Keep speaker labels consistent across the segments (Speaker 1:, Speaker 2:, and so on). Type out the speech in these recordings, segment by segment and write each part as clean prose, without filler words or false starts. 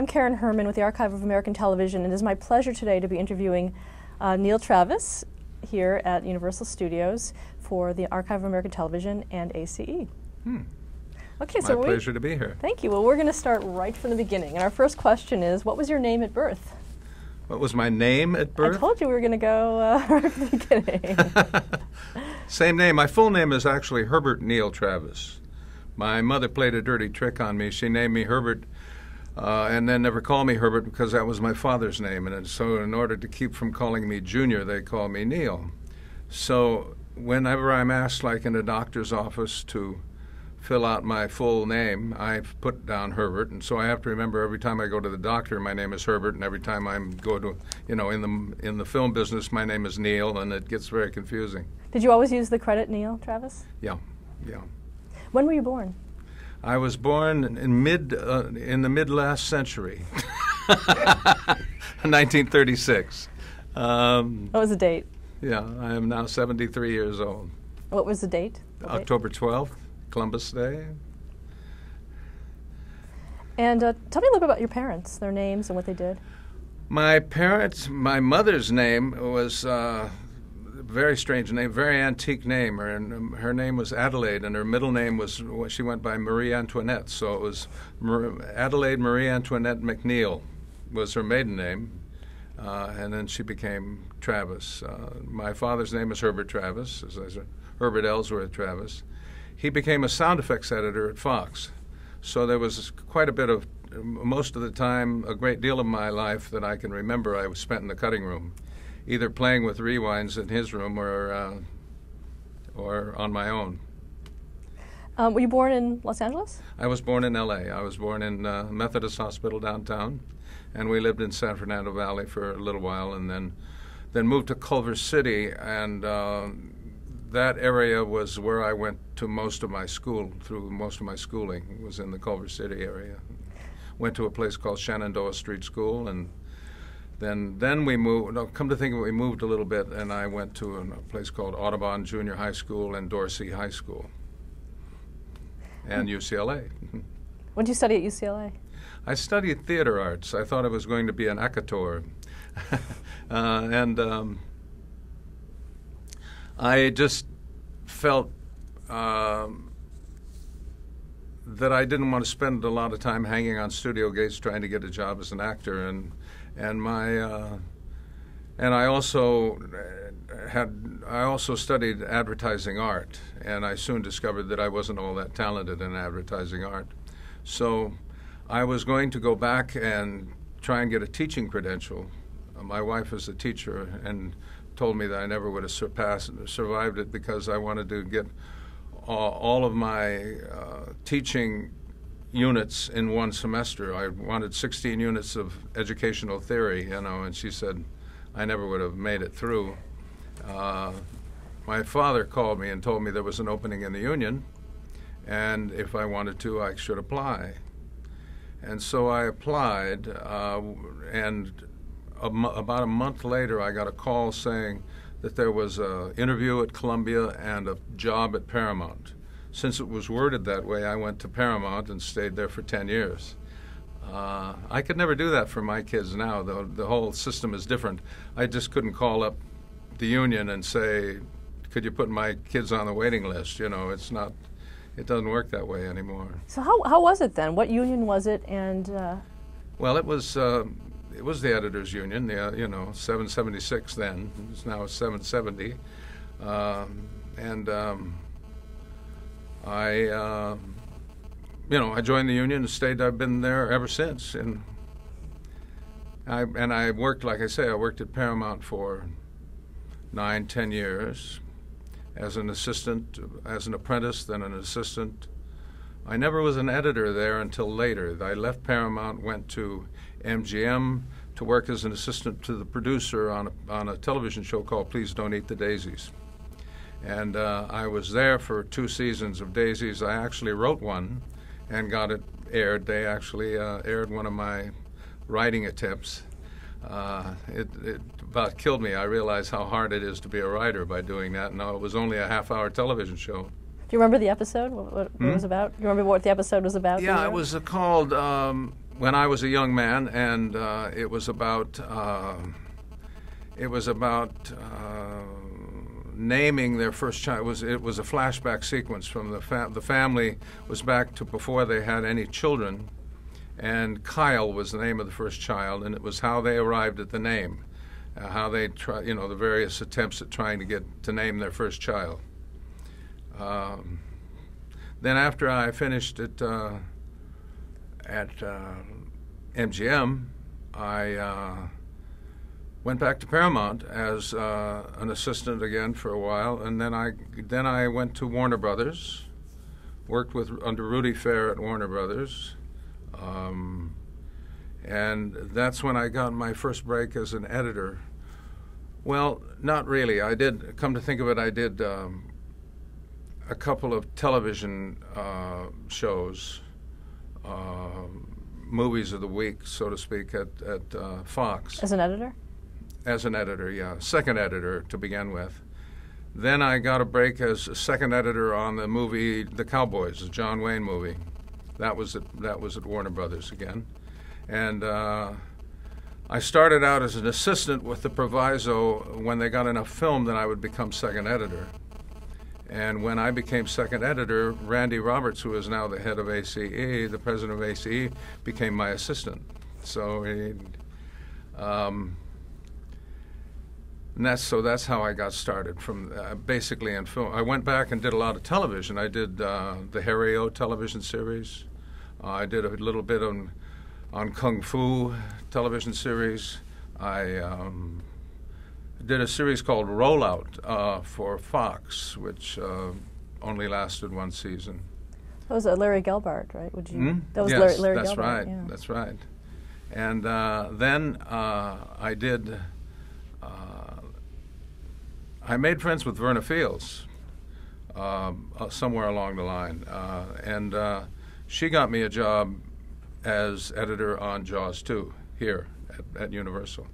Speaker 1: I'm Karen Herman with the Archive of American Television, and it is my pleasure today to be interviewing Neil Travis here at Universal Studios for the Archive of American Television and ACE. Okay,
Speaker 2: my pleasure to be here.
Speaker 1: Thank you. Well, we're going to start right from the beginning. And our first question is, what was your name at birth?
Speaker 2: What was my name at birth?
Speaker 1: I told you we were going to go right from the beginning.
Speaker 2: Same name. My full name is actually Herbert Neil Travis. My mother played a dirty trick on me. She named me Herbert and then never called me Herbert because that was my father's name. And so in order to keep from calling me Junior, they call me Neil. So whenever I'm asked, like in a doctor's office, to fill out my full name, I put down Herbert, and so I have to remember every time I go to the doctor, my name is Herbert, and every time I go to, in the film business, my name is Neil, and it gets very confusing.
Speaker 1: Did you always use the credit Neil Travis?
Speaker 2: Yeah.
Speaker 1: When were you born?
Speaker 2: I was born in the mid last century, 1936.
Speaker 1: What was the date?
Speaker 2: Yeah, I am now 73 years old.
Speaker 1: What was the date?
Speaker 2: October 12th. Columbus Day.
Speaker 1: And tell me a little bit about your parents, their names and what they did.
Speaker 2: My mother's name was a very strange name, very antique name. Her name was Adelaide, and her middle name was, she went by Marie Antoinette. So it was Adelaide Marie Antoinette McNeil was her maiden name, and then she became Travis. My father's name is Herbert Travis, as I said, Herbert Ellsworth Travis. He became a sound effects editor at Fox. So there was quite a bit of, most of the time, a great deal of my life that I can remember I was spent in the cutting room, either playing with rewinds in his room or on my own.
Speaker 1: Were you born in Los Angeles?
Speaker 2: I was born in L.A. I was born in Methodist Hospital downtown, and we lived in San Fernando Valley for a little while, and then moved to Culver City, and that area was where I went to most of my school, through most of my schooling, was in the Culver City area. Went to a place called Shenandoah Street School, and then we moved, come to think of it, we moved a little bit, and I went to a place called Audubon Junior High School and Dorsey High School, and UCLA.
Speaker 1: What did you study at UCLA?
Speaker 2: I studied theater arts. I thought I was going to be an actor. And I just felt that I didn't want to spend a lot of time hanging on studio gates trying to get a job as an actor, and I also studied advertising art, and I soon discovered that I wasn't all that talented in advertising art. So I was going to go back and try and get a teaching credential. My wife is a teacher and told me that I never would have survived it because I wanted to get all of my teaching units in one semester. I wanted 16 units of educational theory, and she said I never would have made it through. My father called me and told me there was an opening in the union, and if I wanted to, I should apply. And so I applied, and about a month later, I got a call saying that there was an interview at Columbia and a job at Paramount. Since it was worded that way, I went to Paramount and stayed there for 10 years. I could never do that for my kids now. The whole system is different. I just couldn't call up the union and say, could you put my kids on the waiting list? It's not, it doesn't work that way anymore.
Speaker 1: So how was it then? What union was it? And
Speaker 2: well, it was the editors' union, 776 then. It's now 770, I joined the union and stayed. I've been there ever since, and I worked, like I say, I worked at Paramount for 9-10 years as an assistant, as an apprentice, then an assistant. I never was an editor there until later. I left Paramount, went to MGM to work as an assistant to the producer on a television show called Please Don't Eat the Daisies. And I was there for 2 seasons of Daisies. I actually wrote one and got it aired. They actually aired one of my writing attempts. It about killed me. I realized how hard it is to be a writer by doing that. No, it was only a half-hour television show.
Speaker 1: Do you remember the episode? What it was about? Do you remember what the episode was about?
Speaker 2: Yeah, it was called when I was a young man, and it was about naming their first child. It was a flashback sequence from the family was back to before they had any children, and Kyle was the name of the first child, and it was how they arrived at the name, how they try, the various attempts at trying to get to name their first child. Then after I finished at MGM, I went back to Paramount as an assistant again for a while, and then I went to Warner Brothers, worked under Rudy Fair at Warner Brothers, and that's when I got my first break as an editor. Well, not really. I did, come to think of it, I did a couple of television shows, movies of the week, so to speak, at Fox.
Speaker 1: As an editor?
Speaker 2: As an editor, yeah. Second editor to begin with. Then I got a break as a second editor on the movie The Cowboys, the John Wayne movie. That was at Warner Brothers again. And I started out as an assistant with the proviso when they got enough film that I would become second editor. And when I became second editor, Randy Roberts, who is now the head of ACE, the president of ACE, became my assistant. So that's how I got started, from basically in film. I went back and did a lot of television. I did the Harry O television series. I did a little bit on Kung Fu television series. I did a series called Rollout for Fox, which only lasted one season.
Speaker 1: That was Larry Gelbart, right? That was
Speaker 2: yes,
Speaker 1: Larry
Speaker 2: that's
Speaker 1: Gelbart.
Speaker 2: Right.
Speaker 1: Yeah.
Speaker 2: That's right. And then I did. I made friends with Verna Fields somewhere along the line, and she got me a job as editor on Jaws 2 here at Universal.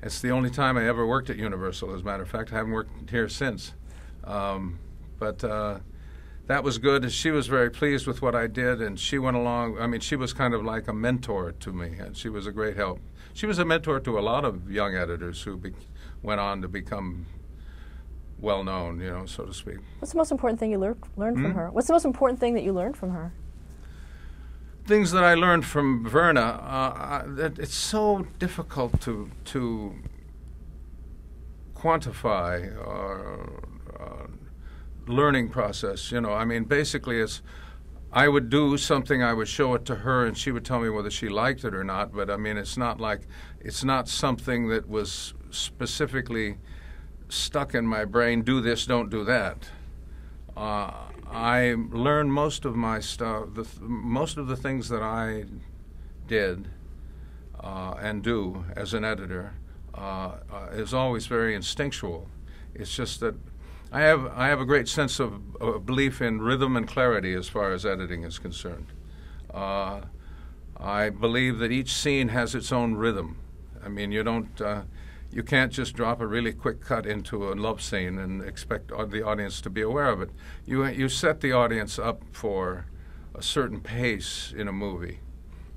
Speaker 2: It's the only time I ever worked at Universal, as a matter of fact. I haven't worked here since. But that was good. She was very pleased with what I did, and she went along. I mean, she was kind of like a mentor to me, and she was a great help. She was a mentor to a lot of young editors who went on to become well-known, so to speak.
Speaker 1: What's the most important thing you learned from her? What's the most important thing that you learned from her?
Speaker 2: Things that I learned from Verna, that it's so difficult to quantify learning process. I mean, basically, I would do something, I would show it to her, and she would tell me whether she liked it or not. But I mean, it's not something that was specifically stuck in my brain. Do this, don't do that. I learned most of my stuff, most of the things that I did and do as an editor is always very instinctual. It's just that I have a great sense of belief in rhythm and clarity as far as editing is concerned. I believe that each scene has its own rhythm. I mean, you can't just drop a really quick cut into a love scene and expect the audience to be aware of it. You set the audience up for a certain pace in a movie.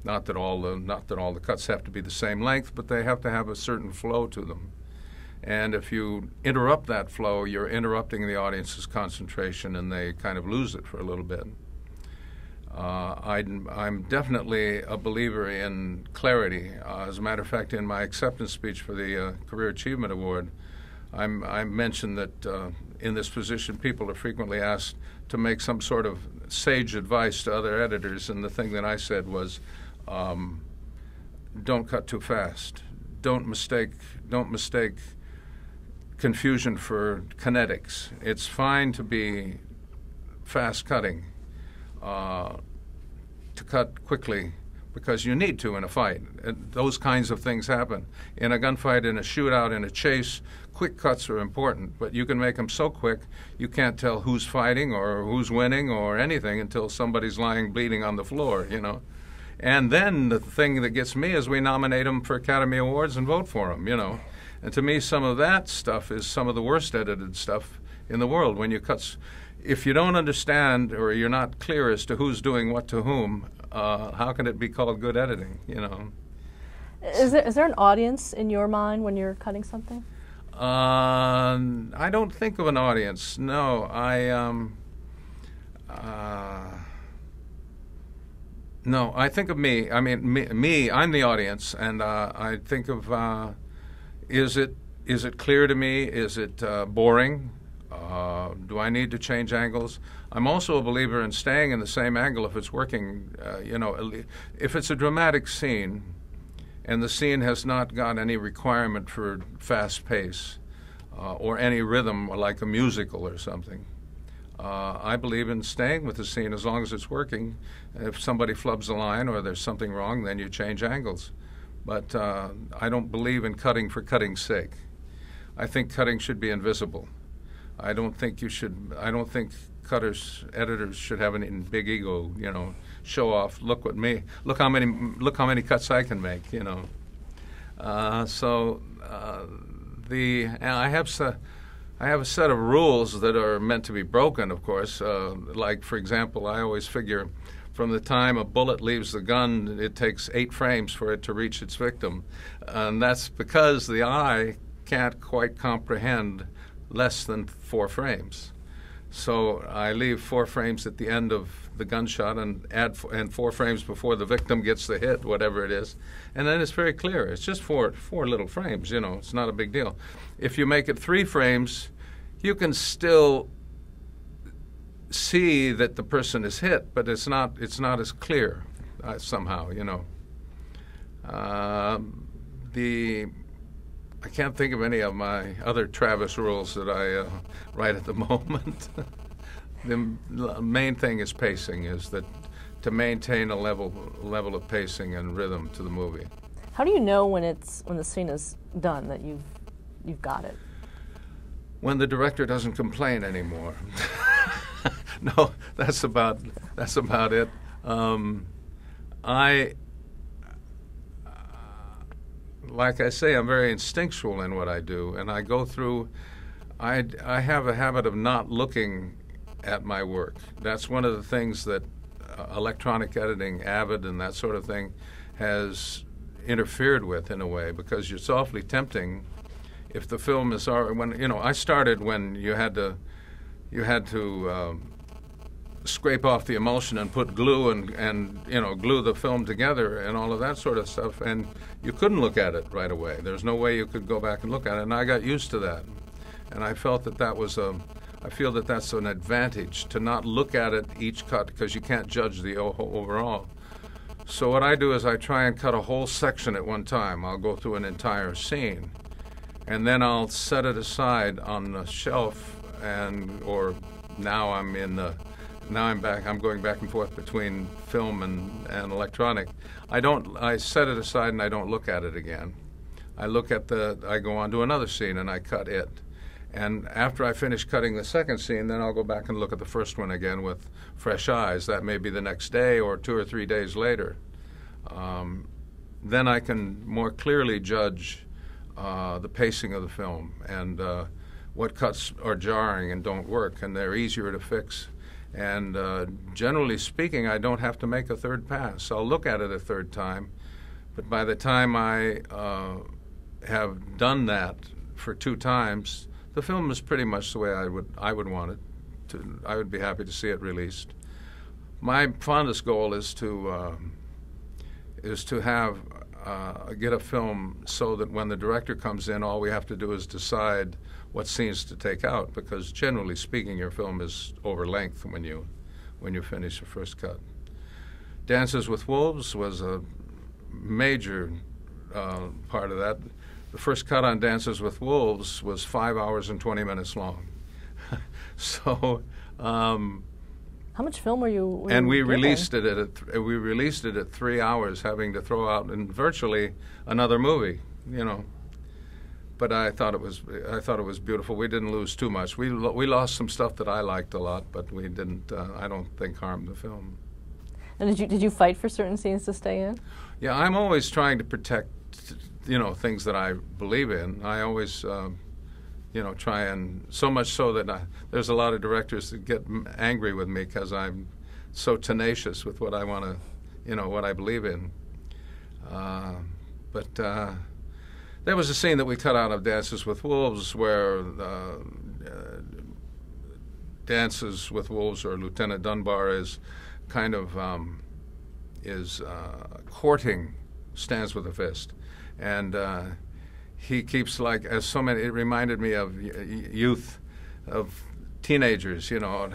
Speaker 2: Not that all the cuts have to be the same length, but they have to have a certain flow to them. And if you interrupt that flow, you're interrupting the audience's concentration, and they kind of lose it for a little bit. I'm definitely a believer in clarity. As a matter of fact, in my acceptance speech for the Career Achievement Award, I mentioned that in this position, people are frequently asked to make some sort of sage advice to other editors, and the thing that I said was, don't cut too fast. Don't mistake confusion for kinetics. It's fine to be fast cutting. To cut quickly because you need to in a fight. Those kinds of things happen. In a gunfight, in a shootout, in a chase, quick cuts are important, but you can make them so quick you can't tell who's fighting or who's winning or anything until somebody's lying bleeding on the floor, And then the thing that gets me is we nominate them for Academy Awards and vote for them, And to me, some of that stuff is some of the worst edited stuff in the world. When you if you don't understand or you're not clear as to who's doing what to whom, how can it be called good editing? You know.
Speaker 1: Is there an audience in your mind when you're cutting something?
Speaker 2: I don't think of an audience. No, no, I think of me. I mean, me. I'm the audience, and I think of is it clear to me? Is it boring? Do I need to change angles? I'm also a believer in staying in the same angle if it's working. You know, if it's a dramatic scene, and the scene has not got any requirement for fast pace or any rhythm like a musical or something. I believe in staying with the scene as long as it's working. If somebody flubs a line or there's something wrong, then you change angles. But I don't believe in cutting for cutting's sake. I think cutting should be invisible. I don't think editors should have any big ego, you know, show off, look how many cuts I can make, you know. I have a set of rules that are meant to be broken, of course. Like, for example, I always figure from the time a bullet leaves the gun, it takes 8 frames for it to reach its victim. And that's because the eye can't quite comprehend less than 4 frames. So I leave 4 frames at the end of the gunshot and add 4 frames before the victim gets the hit, whatever it is. And then it's very clear. It's just four little frames, you know. It's not a big deal. If you make it 3 frames, you can still see that the person is hit, but it's not as clear somehow, you know. I can't think of any of my other Travis rules that I write at the moment. The main thing is pacing, is that to maintain a level of pacing and rhythm to the movie.
Speaker 1: How do you know when the scene is done that you've got it?
Speaker 2: When the director doesn't complain anymore. No, that's about it. Like I say, I'm very instinctual in what I do, and I go through. I have a habit of not looking at my work. That's one of the things that electronic editing, Avid, and that sort of thing has interfered with in a way, because it's awfully tempting if the film is already. When I started when you had to scrape off the emulsion and put glue and glue the film together and all of that sort of stuff, and you couldn't look at it right away. There's no way you could go back and look at it, and I got used to that, and I felt I feel that that's an advantage to not look at it each cut, because you can't judge the overall. So what I do is I try and cut a whole section at one time. I'll go through an entire scene, and then I'll set it aside on the shelf, or now I'm going back and forth between film and electronic. I set it aside and I don't look at it again. I go on to another scene and I cut it. And after I finish cutting the second scene, then I'll go back and look at the first one again with fresh eyes. That may be the next day or 2 or 3 days later. Then I can more clearly judge the pacing of the film and what cuts are jarring and don't work, and they're easier to fix. And generally speaking, I don't have to make a third pass. I'll look at it a third time, but by the time I have done that for 2 times, the film is pretty much the way I would want it to. I would be happy to see it released. My fondest goal is to get a film so that when the director comes in, all we have to do is decide what scenes to take out, because generally speaking, your film is over length when you finish the first cut. Dances with Wolves was a major part of that. The first cut on Dances with Wolves was 5 hours and 20 minutes long. So.
Speaker 1: How much film were you?
Speaker 2: And we released it at 3 hours, having to throw out in virtually another movie, But I thought it was beautiful. We didn't lose too much. We lost some stuff that I liked a lot, but we didn't. I don't think harmed the film.
Speaker 1: And did you fight for certain scenes to stay in?
Speaker 2: Yeah, I'm always trying to protect, things that I believe in. I always try and, so much so that there's a lot of directors that get angry with me because I'm so tenacious with what I want to, what I believe in. But there was a scene that we cut out of Dances with Wolves where Dances with Wolves, or Lieutenant Dunbar, is kind of courting Stands with a Fist, and he keeps, like, as so many. It reminded me of youth, of teenagers,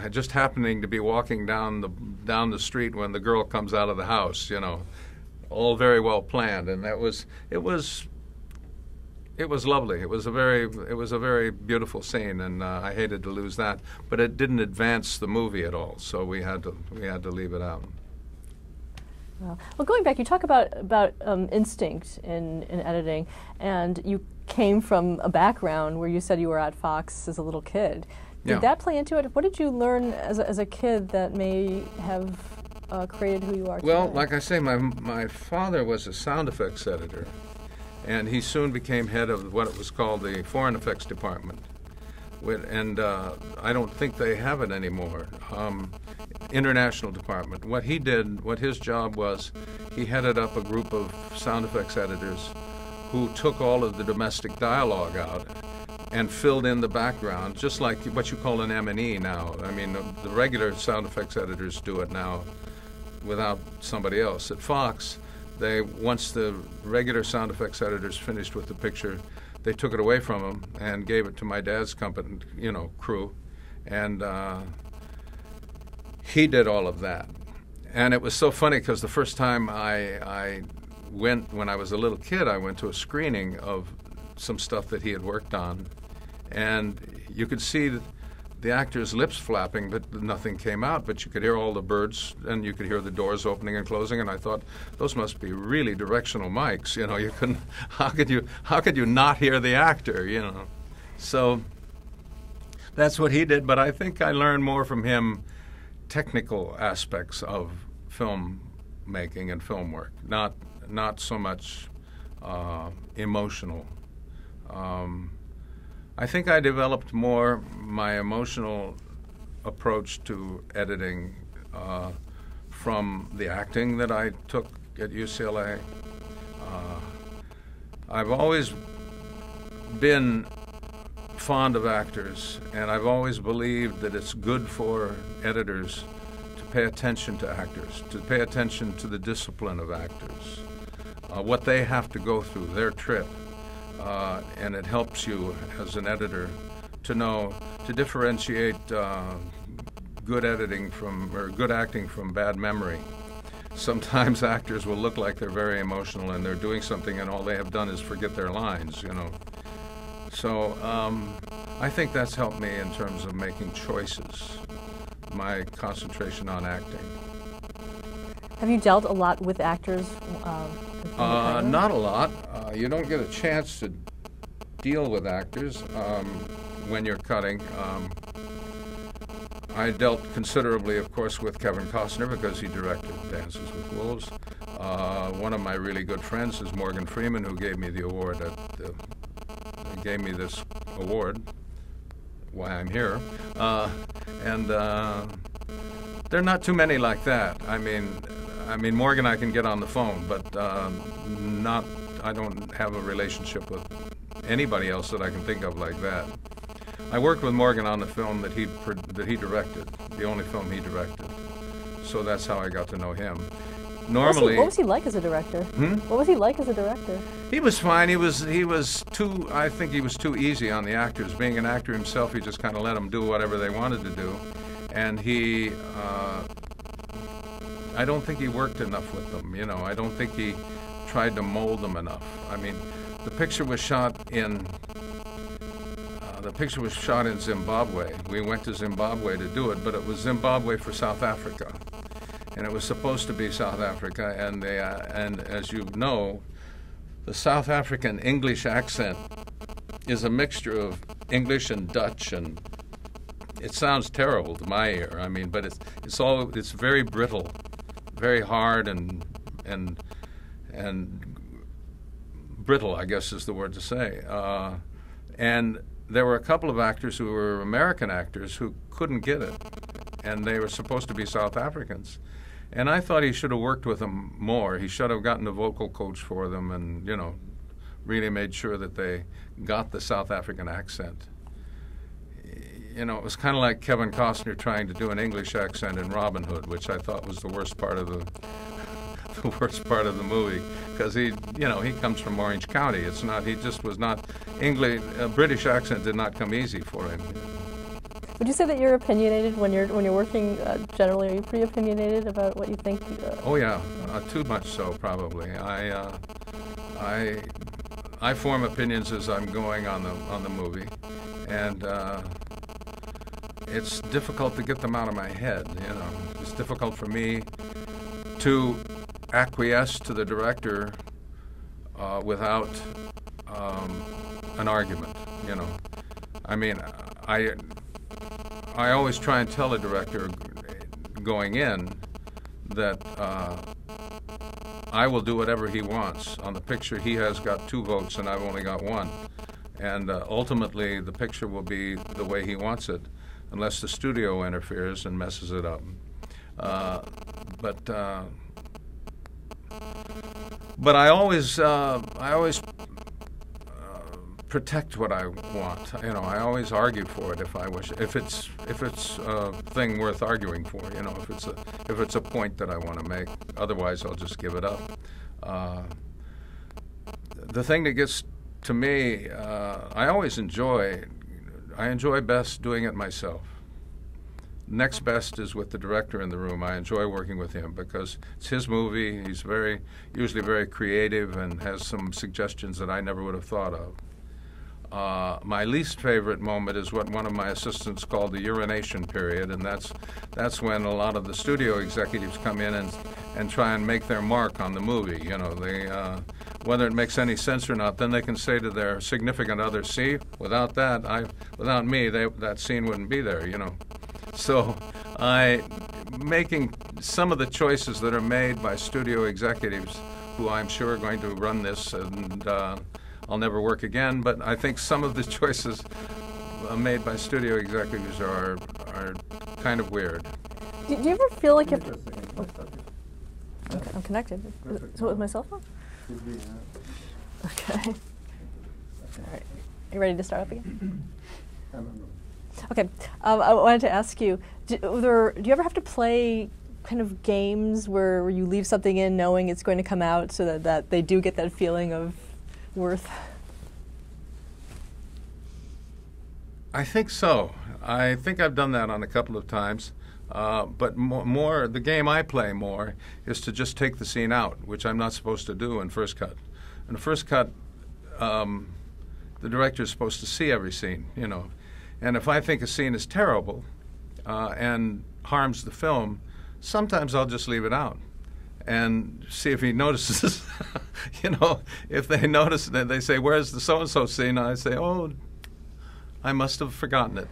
Speaker 2: just happening to be walking down the street when the girl comes out of the house, all very well planned, and it was lovely. It was a very beautiful scene, and I hated to lose that, but it didn't advance the movie at all, so we had to leave it out.
Speaker 1: Well, going back, you talk about instinct in editing, and you came from a background where you said you were at Fox as a little kid. Did that play into it? What did you learn as a kid that may have created who you are today?
Speaker 2: Well, like I say, my father was a sound effects editor, and he soon became head of what it was called the Foreign Effects Department. And I don't think they have it anymore. International department. What his job was, he headed up a group of sound effects editors who took all of the domestic dialogue out and filled in the background, just like what you call an M&E now. I mean, the regular sound effects editors do it now without somebody else. At Fox, once the regular sound effects editors finished with the picture, they took it away from him and gave it to my dad's company, crew, and he did all of that. And it was so funny because the first time I went, when I was a little kid, I went to a screening of some stuff that he had worked on, and you could see the actors' lips flapping, but nothing came out. But you could hear all the birds, and you could hear the doors opening and closing. And I thought, those must be really directional mics. You couldn't. How could you not hear the actor? So that's what he did. But I think I learned more from him technical aspects of film making and film work, not so much emotional. I think I developed more my emotional approach to editing from the acting that I took at UCLA. I've always been fond of actors, and I've always believed that it's good for editors to pay attention to actors, to pay attention to the discipline of actors, what they have to go through, their trip. And it helps you as an editor to know, to differentiate good editing or good acting from bad memory. Sometimes actors will look like they're very emotional and they're doing something and all they have done is forget their lines, So I think that's helped me in terms of making choices, my concentration on acting.
Speaker 1: Have you dealt a lot with actors?
Speaker 2: Not a lot. You don't get a chance to deal with actors when you're cutting. I dealt considerably, of course, with Kevin Costner because he directed Dances with Wolves. One of my really good friends is Morgan Freeman, who gave me the award gave me this award, why I'm here. And there are not too many like that. I mean, Morgan I can get on the phone, but I don't have a relationship with anybody else that I can think of like that. I worked with Morgan on the film that he directed, the only film he directed. So that's how I got to know him. Normally,
Speaker 1: what was he like as a director? What was he like as a director?
Speaker 2: He was fine. He was too. I think he was too easy on the actors. Being an actor himself, he just kind of let them do whatever they wanted to do, and he. I don't think he worked enough with them. I don't think he tried to mold them enough. I mean, the picture was shot in. Zimbabwe. We went to Zimbabwe to do it, but it was Zimbabwe for South Africa. And it was supposed to be South Africa, and as you know, the South African English accent is a mixture of English and Dutch, and it sounds terrible to my ear. I mean, but it's very brittle, very hard, and brittle, I guess is the word to say. And there were a couple of actors who were American actors who couldn't get it, and they were supposed to be South Africans. And I thought he should have worked with them more. He should have gotten a vocal coach for them and, you know, really made sure that they got the South African accent. You know, it was kind of like Kevin Costner trying to do an English accent in Robin Hood, which I thought was the worst part of the movie, because he comes from Orange County. It's not. He just was not English. A British accent did not come easy for him.
Speaker 1: Would you say that you're opinionated when you're working? Generally, are you pretty opinionated about what you think?
Speaker 2: Oh yeah, too much so probably. I form opinions as I'm going on the movie, and it's difficult to get them out of my head. You know, it's difficult for me to acquiesce to the director without an argument. You know, I mean, I always try and tell a director going in that I will do whatever he wants. On the picture, he has got 2 votes and I've only got 1. And ultimately, the picture will be the way he wants it, unless the studio interferes and messes it up. But I always protect what I want. You know, I always argue for it if I wish. If it's a thing worth arguing for. You know, if it's a point that I want to make. Otherwise, I'll just give it up. The thing that gets to me, I enjoy best doing it myself. Next best is with the director in the room. I enjoy working with him because it's his movie. He's usually very creative and has some suggestions that I never would have thought of. My least favorite moment is what one of my assistants called the urination period, and that's when a lot of the studio executives come in and try and make their mark on the movie. You know, whether it makes any sense or not, then they can say to their significant other, "See, without me, that scene wouldn't be there." You know, so making some of the choices that are made by studio executives, who I'm sure are going to run this and. I'll never work again, but I think some of the choices made by studio executives are kind of weird.
Speaker 1: Do you ever feel like if... Okay, I'm connected. So with my cell phone? Okay. All right. Are you ready to start up again? Okay. I wanted to ask you, do you ever have to play kind of games where you leave something in knowing it's going to come out so that they do get that feeling of worth?
Speaker 2: I think so. I think I've done that on a couple of times. But more, the game I play more is to just take the scene out, which I'm not supposed to do in first cut. In the first cut, the director is supposed to see every scene, you know. And if I think a scene is terrible and harms the film, sometimes I'll just leave it out and see if he notices. You know, if they notice, then they say, "Where's the so-and-so scene?" I say, "Oh, I must have forgotten it.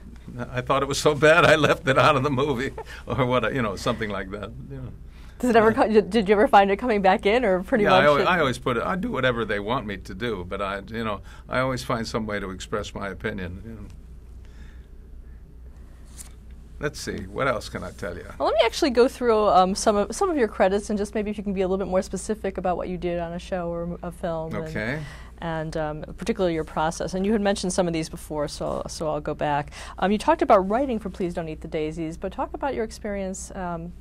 Speaker 2: I thought it was so bad I left it out of the movie," or what, you know, something like that. You know.
Speaker 1: Does it ever? Did you ever find it coming back in, or pretty much?
Speaker 2: I always put it. I do whatever they want me to do, but I always find some way to express my opinion. You know. Let's see. What else can I tell you?
Speaker 1: Well, let me actually go through some of your credits, and just maybe if you can be a little bit more specific about what you did on a show or a film.
Speaker 2: Okay.
Speaker 1: And particularly your process. And you had mentioned some of these before, so I'll go back. You talked about writing for Please Don't Eat the Daisies, but talk about your experience on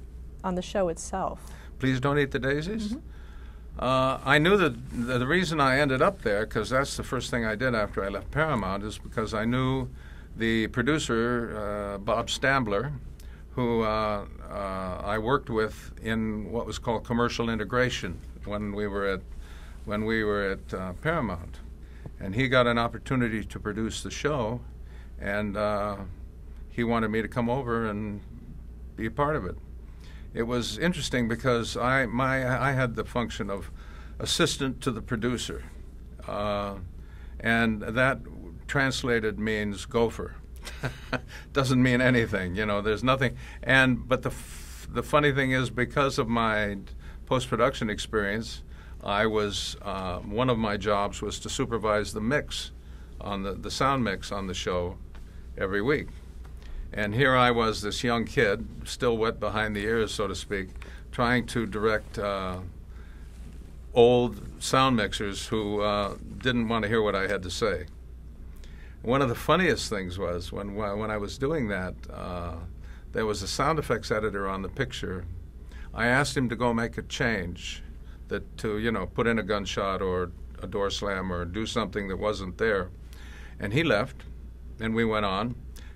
Speaker 1: the show itself.
Speaker 2: Please Don't Eat the Daisies?
Speaker 1: Mm-hmm.
Speaker 2: I knew that the reason I ended up there, because that's the first thing I did after I left Paramount, is because I knew the producer, Bob Stambler, who I worked with in what was called commercial integration when we were at Paramount, and he got an opportunity to produce the show, and he wanted me to come over and be a part of it. It was interesting because I had the function of assistant to the producer, and that translated means gopher. Doesn't mean anything, you know. There's nothing, but the funny thing is, because of my post-production experience, I was one of my jobs was to supervise the mix on the sound mix on the show every week. And here I was, this young kid, still wet behind the ears, so to speak, trying to direct old sound mixers who didn't want to hear what I had to say. One of the funniest things was when I was doing that, there was a sound effects editor on the picture. I asked him to go make a change, to put in a gunshot or a door slam or do something that wasn't there. And he left, and we went on.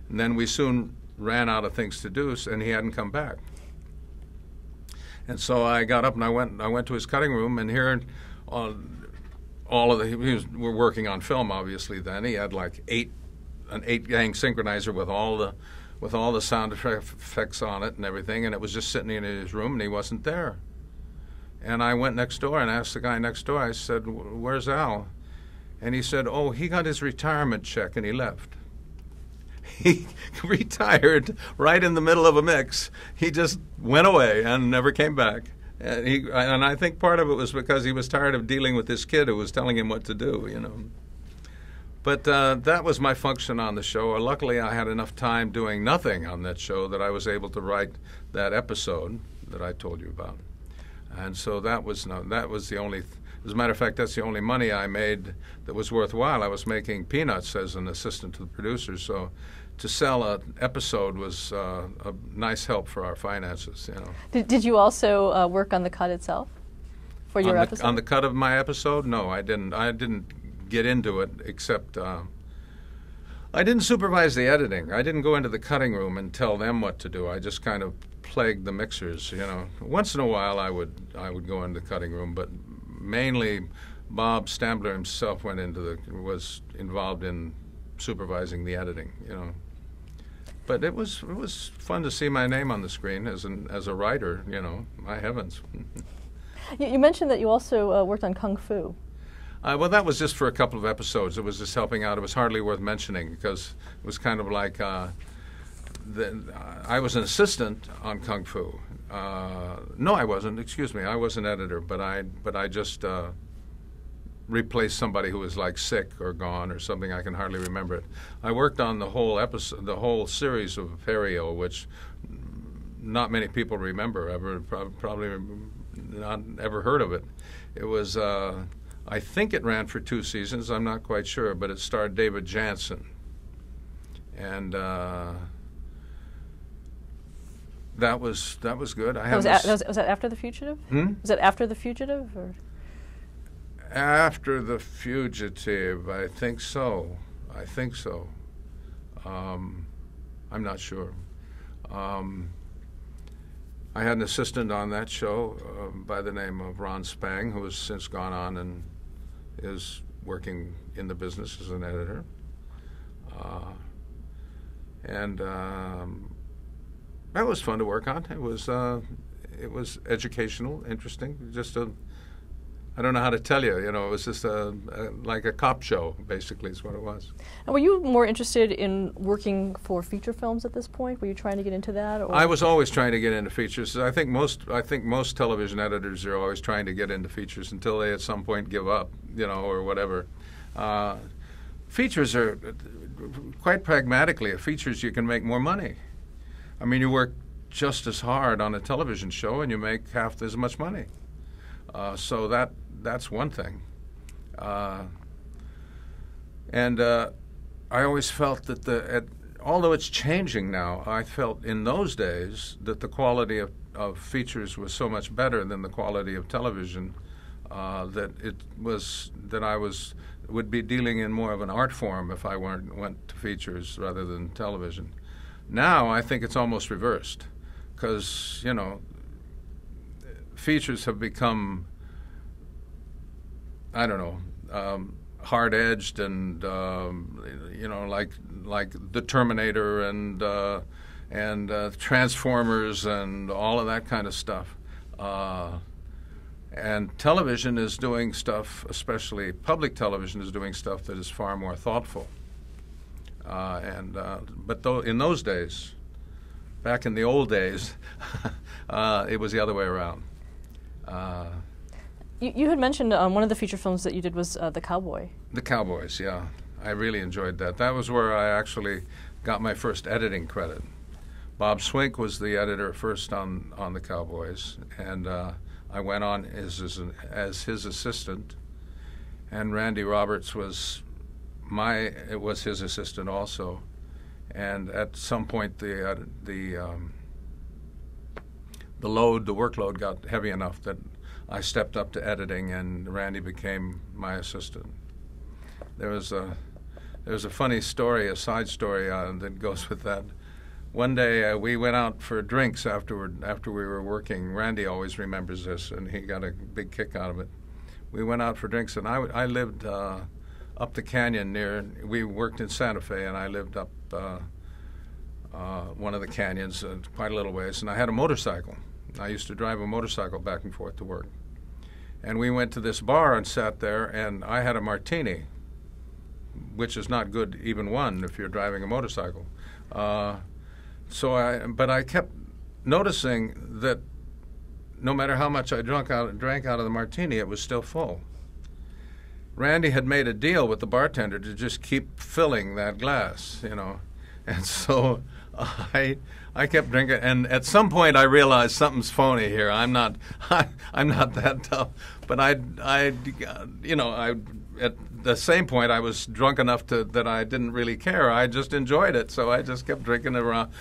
Speaker 2: And then we soon ran out of things to do, and he hadn't come back. And so I got up and I went to his cutting room, and here, we're working on film obviously then. He had like an 8-gang synchronizer with all the sound effects on it and everything, and it was just sitting in his room, and he wasn't there. And I went next door and asked the guy next door. I said, "Where's Al?" And he said, "Oh, he got his retirement check and he left." He retired right in the middle of a mix. He just went away and never came back. And I think part of it was because he was tired of dealing with this kid who was telling him what to do, But that was my function on the show. Luckily, I had enough time doing nothing on that show that I was able to write that episode that I told you about. And so that was the only. As a matter of fact, that's the only money I made that was worthwhile. I was making peanuts as an assistant to the producer, so to sell an episode was a nice help for our finances.
Speaker 1: Did you also work on the cut itself for your episode?
Speaker 2: On the cut of my episode? No, I didn't. I didn't get into it, except I didn't supervise the editing. I didn't go into the cutting room and tell them what to do. I just kind of plagued the mixers. Once in a while I would go into the cutting room, but mainly Bob Stambler himself was involved in supervising the editing. But it was fun to see my name on the screen as a writer. My heavens.
Speaker 1: You mentioned that you also worked on Kung Fu.
Speaker 2: Well, that was just for a couple of episodes. It was just helping out. It was hardly worth mentioning because it was kind of like I was an assistant on Kung Fu. No, I wasn't. Excuse me. I was an editor, but I just replaced somebody who was like sick or gone or something. I can hardly remember it. I worked on the whole episode, the whole series of Ferio, which not many people remember. Probably not ever heard of it. It was. I think it ran for 2 seasons. I'm not quite sure, but it starred David Janssen, and that was good.
Speaker 1: Was that after The Fugitive? Was that after The Fugitive, or?
Speaker 2: After The Fugitive, I think so. I'm not sure. I had an assistant on that show by the name of Ron Spang, who has since gone on and is working in the business as an editor. That was fun to work on. It was educational, interesting. I don't know how to tell you. It was just like a cop show, basically, is what it was.
Speaker 1: And were you more interested in working for feature films at this point? Were you trying to get into that? Or?
Speaker 2: I was always trying to get into features. I think most television editors are always trying to get into features until they at some point give up, or whatever. Features are, quite pragmatically, features you can make more money. I mean, you work just as hard on a television show and you make half as much money. So that's one thing. And I always felt that although it's changing now, I felt in those days that the quality of features was so much better than the quality of television that I would be dealing in more of an art form if I went to features rather than television. Now I think it's almost reversed because, features have become, I don't know, hard-edged and like the Terminator and Transformers and all of that kind of stuff. And television is doing stuff, especially public television, is doing stuff that is far more thoughtful. But in those days, back in the old days, it was the other way around.
Speaker 1: You had mentioned one of the feature films that you did was The Cowboy.
Speaker 2: The Cowboys, yeah. I really enjoyed that. That was where I actually got my first editing credit. Bob Swink was the editor first on the Cowboys, and I went on as his assistant, and Randy Roberts was his assistant also. And at some point, the workload got heavy enough that I stepped up to editing, and Randy became my assistant. There was a funny story, a side story that goes with that. One day we went out for drinks after we were working. Randy always remembers this, and he got a big kick out of it. We went out for drinks, and I lived up the canyon near. We worked in Santa Fe, and I lived up one of the canyons quite a little ways. And I had a motorcycle. I used to drive a motorcycle back and forth to work. And we went to this bar and sat there, and I had a martini, which is not good, even one, if you're driving a motorcycle. But I kept noticing that no matter how much I drank out of the martini, it was still full. Randy had made a deal with the bartender to just keep filling that glass, and so I kept drinking. And at some point, I realized something's phony here. I'm not that tough, but at the same point, I was drunk enough that I didn't really care. I just enjoyed it, so I just kept drinking it around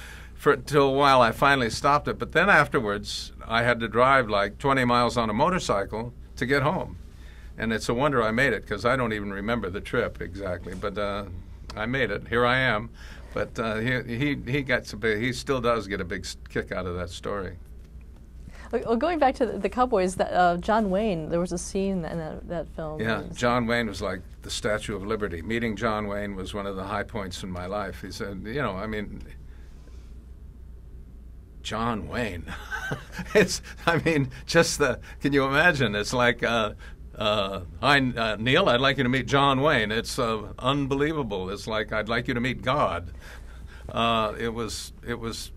Speaker 2: till a while. I finally stopped it, but then afterwards, I had to drive like 20 miles on a motorcycle to get home, and it's a wonder I made it, because I don't even remember the trip exactly, but I made it. Here I am, but he still does get a big kick out of that story.
Speaker 1: Well, going back to the Cowboys, John Wayne, there was a scene in that film.
Speaker 2: Yeah, John Wayne was like the Statue of Liberty. Meeting John Wayne was one of the high points in my life. He said, John Wayne. Can you imagine? It's like, Neil, I'd like you to meet John Wayne. It's unbelievable. It's like, I'd like you to meet God. It was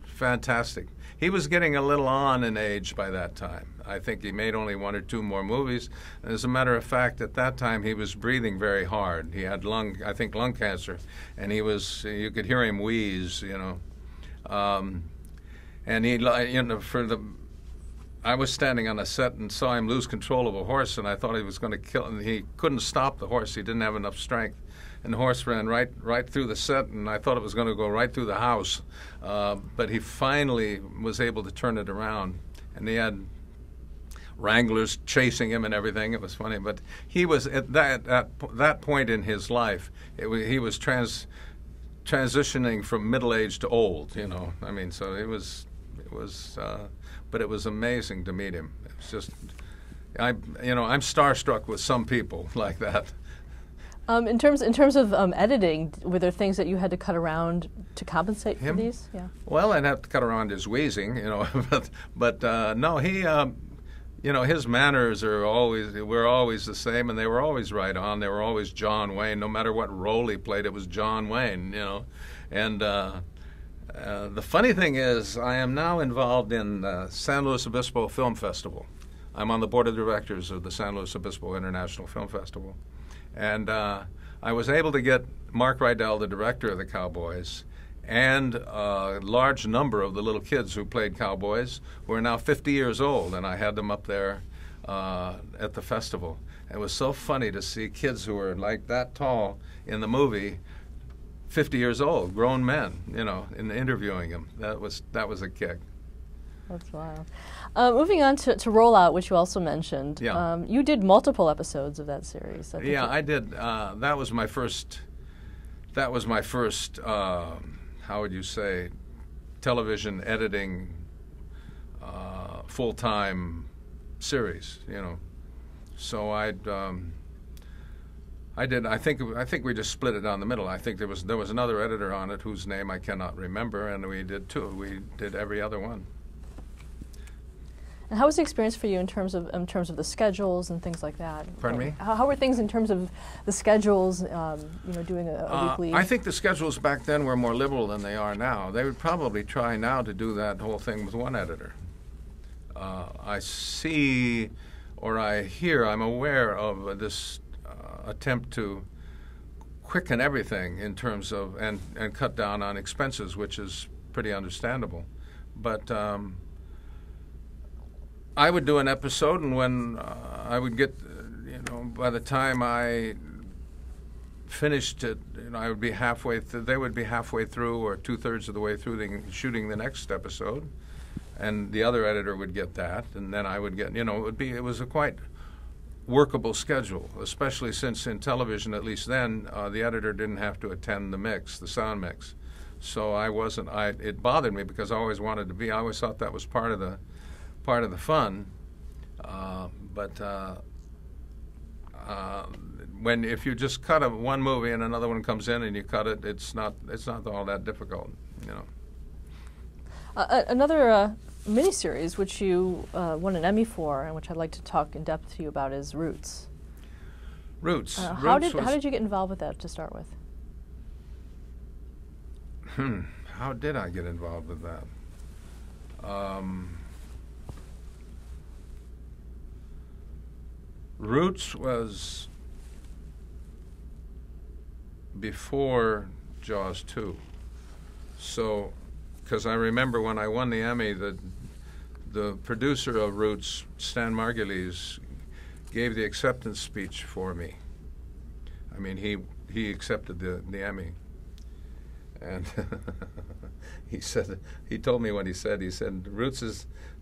Speaker 2: fantastic. He was getting a little on in age by that time. I think he made only 1 or 2 more movies. And as a matter of fact, at that time, he was breathing very hard. He had lung cancer, and you could hear him wheeze, and I was standing on a set and saw him lose control of a horse, and I thought he was going to kill him. He couldn't stop the horse. He didn't have enough strength. And the horse ran right through the set, and I thought it was going to go right through the house. But he finally was able to turn it around, and he had wranglers chasing him and everything. It was funny, but he was at that point in his life. He was transitioning from middle age to old. So it was, but it was amazing to meet him. It's just, I'm starstruck with some people like that.
Speaker 1: In terms of editing, were there things that you had to cut around to compensate for these? Yeah.
Speaker 2: Well, I'd have to cut around his wheezing, but no, he, his manners were always the same, and they were always right on. They were always John Wayne. No matter what role he played, it was John Wayne, And the funny thing is, I am now involved in the San Luis Obispo Film Festival. I'm on the board of directors of the San Luis Obispo International Film Festival. And I was able to get Mark Rydell, the director of the Cowboys, and a large number of the little kids who played cowboys, who are now 50 years old, and I had them up there at the festival. It was so funny to see kids who were like that tall in the movie, 50 years old, grown men, in interviewing them. That was a kick.
Speaker 1: That's wild. Moving on to Rollout, which you also mentioned.
Speaker 2: Yeah.
Speaker 1: You did multiple episodes of that series.
Speaker 2: I did. That was my first. How would you say, television editing full-time series. So I did. I think we just split it down the middle. I think there was another editor on it whose name I cannot remember, and we did 2. We did every other one.
Speaker 1: And how was the experience for you in terms of the schedules and things like that?
Speaker 2: Pardon me?
Speaker 1: How were things in terms of the schedules? Doing a weekly.
Speaker 2: I think the schedules back then were more liberal than they are now. They would probably try now to do that whole thing with one editor. I see, or I hear, I'm aware of this attempt to quicken everything in terms of and cut down on expenses, which is pretty understandable. But I would do an episode, and when I would get, by the time I finished it, I would be halfway through. They would be halfway through, or 2/3 of the way through shooting the next episode, and the other editor would get that, and then I would get. It was a quite workable schedule, especially since in television, at least then, the editor didn't have to attend the sound mix. So it bothered me because I always wanted to be. I always thought that was part of the fun, but if you just cut one movie and another one comes in and you cut it, it's not all that difficult,
Speaker 1: Another miniseries which you won an Emmy for, and which I'd like to talk in depth to you about, is Roots.
Speaker 2: Roots.
Speaker 1: How did you get involved with that to start with?
Speaker 2: How did I get involved with that? Roots was before Jaws 2. So, because I remember when I won the Emmy, the producer of Roots, Stan Margulies, gave the acceptance speech for me. I mean, he accepted the Emmy. And he told me what he said. He said,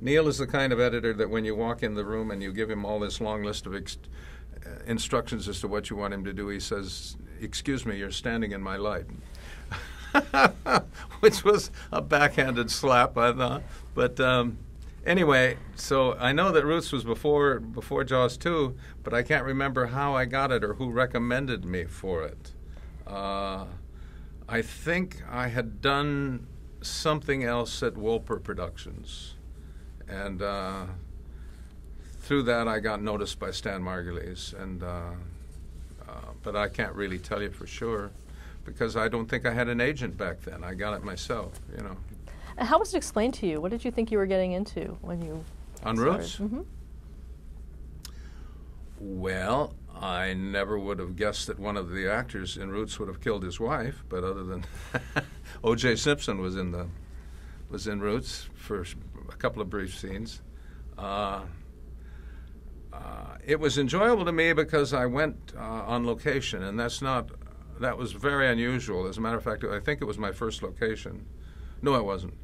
Speaker 2: Neil is the kind of editor that when you walk in the room and you give him all this long list of instructions as to what you want him to do, he says, "Excuse me, you're standing in my light." Which was a backhanded slap, I thought. But anyway, so I know that Roots was before Jaws 2, but I can't remember how I got it or who recommended me for it. I think I had done something else at Wolper Productions, and through that I got noticed by Stan Margulies, and but I can't really tell you for sure because I don't think I had an agent back then. I got it myself,
Speaker 1: And how was it explained to you? What did you think you were getting into when you
Speaker 2: on
Speaker 1: started?
Speaker 2: Roots? Mm-hmm. Well, I never would have guessed that one of the actors in Roots would have killed his wife, but other than O.J. Simpson was in Roots for a couple of brief scenes. It was enjoyable to me because I went on location, and that was very unusual. As a matter of fact, I think it was my first location. No, it wasn't.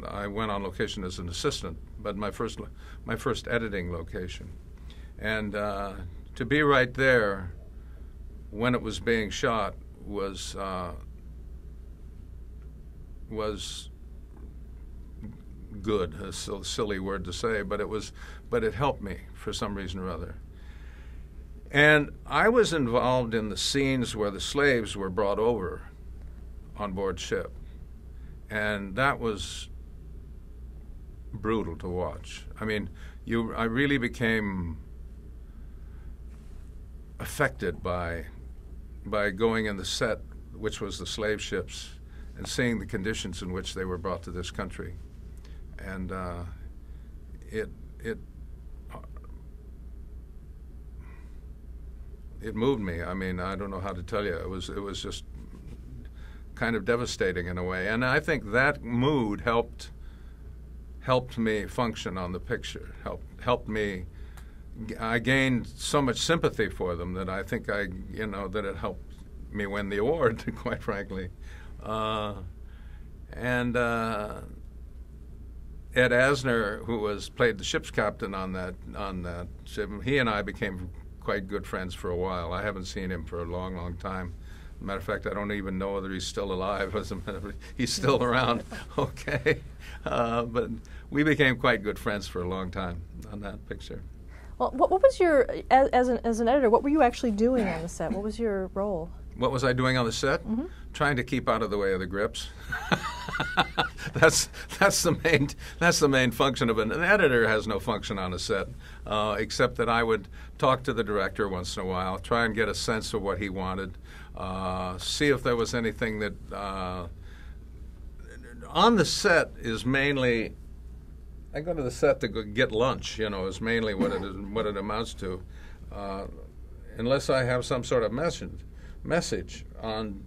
Speaker 2: I went on location as an assistant, but my first editing location. And to be right there when it was being shot was good. A silly word to say, but it helped me for some reason or other. And I was involved in the scenes where the slaves were brought over on board ship, and that was brutal to watch. I mean, I really became affected by going in the set, which was the slave ships, and seeing the conditions in which they were brought to this country, and it moved me. I mean, I don't know how to tell you. It was just kind of devastating in a way, and I think that mood helped me function on the picture. Helped me. I gained so much sympathy for them that I think that it helped me win the award, quite frankly. And Ed Asner, who played the ship's captain on that ship, he and I became quite good friends for a while. I haven't seen him for a long, long time. As a matter of fact, I don't even know whether he's still alive. He's still around, okay. But we became quite good friends for a long time on that picture.
Speaker 1: Well, what was your, as an editor, what were you actually doing on the set? What was your role?
Speaker 2: What was I doing on the set? Mm-hmm. Trying to keep out of the way of the grips. That's the main function of an editor. Has no function on a set, except that I would talk to the director once in a while, try and get a sense of what he wanted, see if there was anything that on the set is mainly. I go to the set to go get lunch. Is mainly what it amounts to, unless I have some sort of message on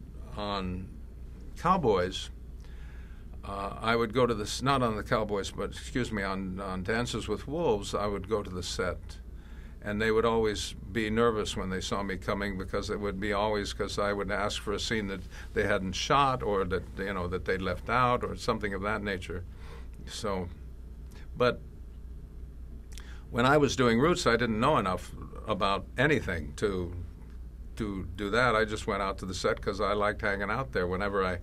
Speaker 2: Cowboys. I would go to not on the Cowboys, but excuse me, on Dances with Wolves. I would go to the set, and they would always be nervous when they saw me coming, because it would be always because I would ask for a scene that they hadn't shot, or that that they'd left out, or something of that nature. So, but when I was doing Roots, I didn't know enough about anything to do that. I just went out to the set because I liked hanging out there whenever I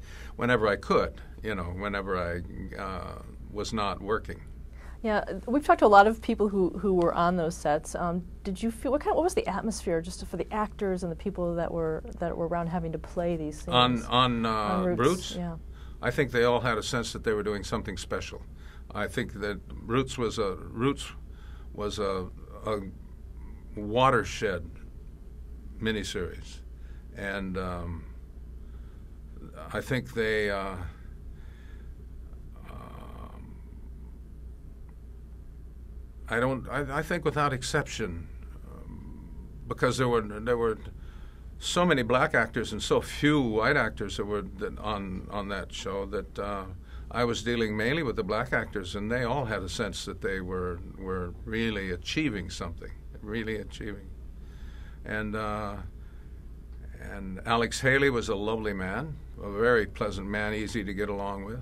Speaker 2: could, whenever I was not working.
Speaker 1: Yeah, we've talked to a lot of people who were on those sets. Did you feel what was the atmosphere just for the actors and the people that were around having to play these scenes?
Speaker 2: On
Speaker 1: Roots?
Speaker 2: Roots?
Speaker 1: Yeah.
Speaker 2: I think they all had a sense that they were doing something special. I think that Roots was a watershed miniseries, and I think they I think without exception, because there were so many black actors and so few white actors that were on that show, that I was dealing mainly with the black actors, and they all had a sense that they were really achieving something, really achieving. And Alex Haley was a lovely man, a very pleasant man, easy to get along with.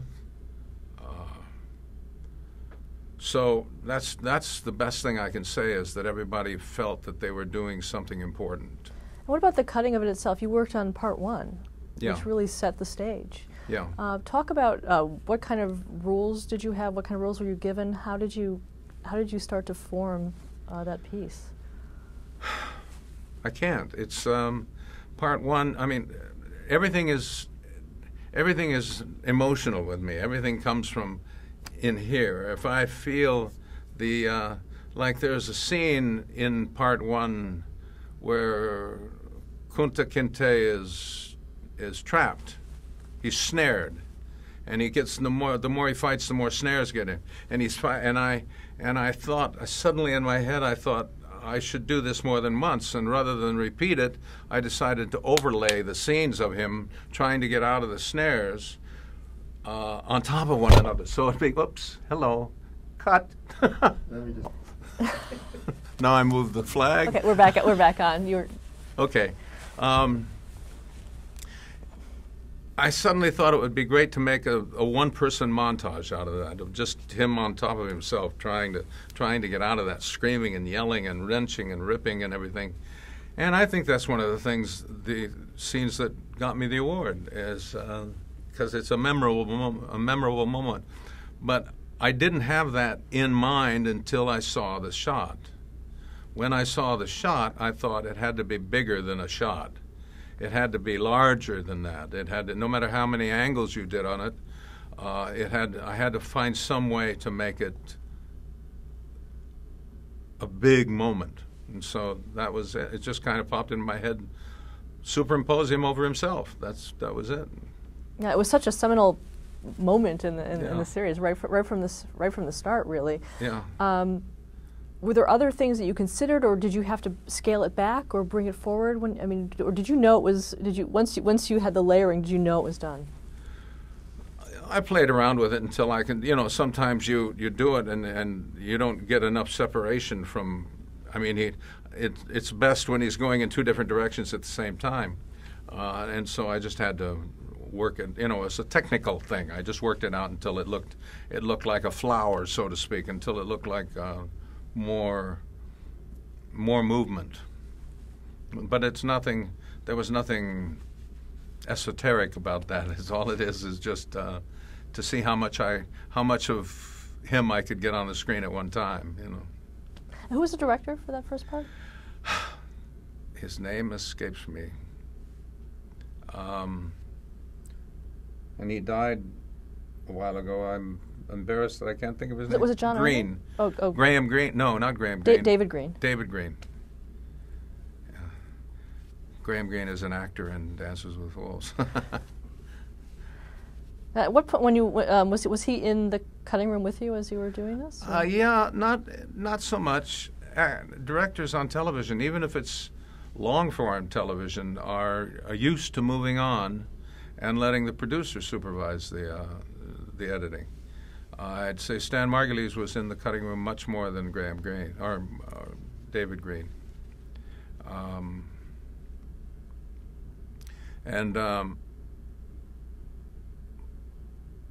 Speaker 2: So that's the best thing I can say, is that everybody felt that they were doing something important.
Speaker 1: What about the cutting of it itself? You worked on part one,
Speaker 2: Yeah.
Speaker 1: which really set the stage.
Speaker 2: Yeah.
Speaker 1: Talk about what kind of rules did you have? What kind of rules were you given? How did you start to form that piece?
Speaker 2: I can't. It's part one. I mean, everything is emotional with me. Everything comes from in here. If I feel like there's a scene in part one where Kunta Kinte is trapped. He's snared, and he gets the more he fights, the more snares get him. And I thought suddenly in my head, I thought I should do this more than once, and rather than repeat it, I decided to overlay the scenes of him trying to get out of the snares on top of one another. So it'd be, whoops, hello, cut. Now I move the flag.
Speaker 1: Okay, we're back on. You're
Speaker 2: okay. I suddenly thought it would be great to make a one-person montage out of that, of just him on top of himself, trying to get out of that, screaming and yelling and wrenching and ripping and everything. And I think that's one of the scenes that got me the award, is because it's a memorable moment. But I didn't have that in mind until I saw the shot. When I saw the shot, I thought it had to be bigger than a shot. It had to be larger than that. It had to, no matter how many angles you did on it, I had to find some way to make it a big moment. And so that was it. It just kind of popped in my head. Superimpose him over himself. That was it.
Speaker 1: Yeah, it was such a seminal moment in
Speaker 2: Yeah.
Speaker 1: the series, right from the start, really.
Speaker 2: Yeah.
Speaker 1: Were there other things that you considered, or did you have to scale it back or bring it forward? Or did you know it was? Once you had the layering, did you know it was done?
Speaker 2: I played around with it until I can. Sometimes you do it and you don't get enough separation from. I mean, it's best when he's going in two different directions at the same time, and so I just had to work it. It's a technical thing. I just worked it out until it looked like a flower, so to speak, until it looked like. More movement, but it's nothing. There was nothing esoteric about that. It's all it is just to see how much of him I could get on the screen at one time.
Speaker 1: Who was the director for that first part?
Speaker 2: His name escapes me, and he died a while ago. I'm embarrassed that I can't think of his name.
Speaker 1: Was it John
Speaker 2: Green?
Speaker 1: Arnold? Oh.
Speaker 2: Graham Greene. No, not Graham Greene.
Speaker 1: David Green.
Speaker 2: David Green. Yeah. Graham Greene is an actor in Dances with Wolves.
Speaker 1: At what point, when you was he in the cutting room with you as you were doing this?
Speaker 2: Yeah, not so much. Directors on television, even if it's long-form television are used to moving on and letting the producer supervise the editing. I'd say Stan Margulies was in the cutting room much more than Graham Greene or David Greene.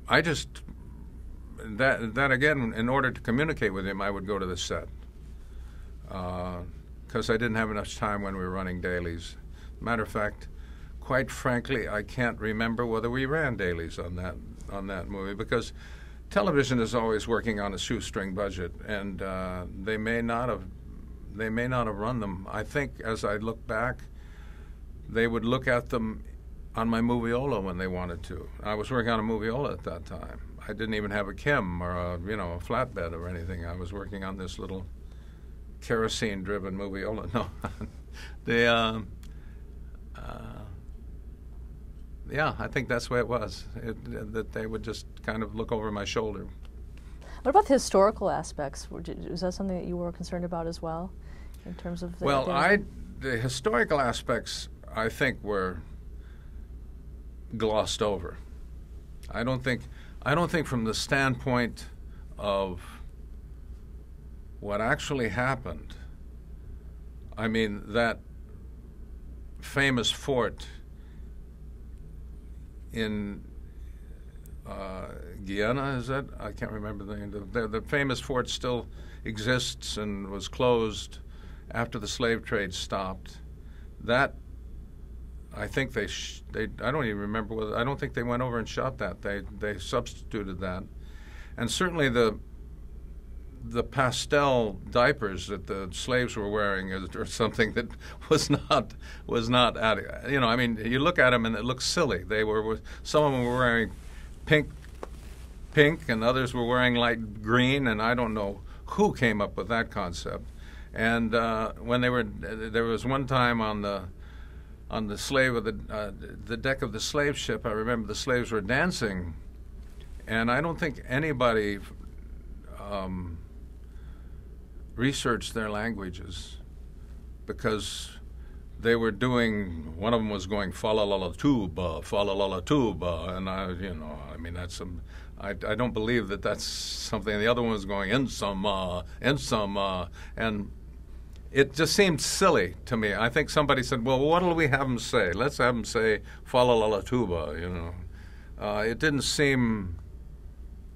Speaker 2: I just that again, in order to communicate with him, I would go to the set because I didn't have enough time when we were running dailies. Matter of fact, quite frankly, I can't remember whether we ran dailies on that movie because television is always working on a shoestring budget, and they may not have run them. I think as I look back, they would look at them on my moviola when they wanted to. I was working on a moviola at that time. I didn't even have a Kim or a flatbed or anything. I was working on this little kerosene-driven moviola. No, yeah, I think that's the way it was. That they would just kind of look over my shoulder.
Speaker 1: What about the historical aspects? Was that something that you were concerned about as well, in terms of the?
Speaker 2: Well, the historical aspects I think were glossed over. I don't think from the standpoint of what actually happened. I mean, that famous fort in Guyana, is that? I can't remember the name. The famous fort still exists and was closed after the slave trade stopped. That, I think I don't even remember whether, I don't think they went over and shot that. They substituted that. And certainly the pastel diapers that the slaves were wearing or something that was not I mean, you look at them and it looks silly. Some of them were wearing pink and others were wearing light green, and I don't know who came up with that concept. And when there was one time on the slave of the deck of the slave ship, I remember the slaves were dancing, and I don't think anybody researched their languages because they were doing. One of them was going fa la la la tuba, and I mean that's some. I don't believe that's something. The other one was going in some, and it just seemed silly to me. I think somebody said, "Well, what'll we have them say? Let's have them say fa la la la tuba." It didn't seem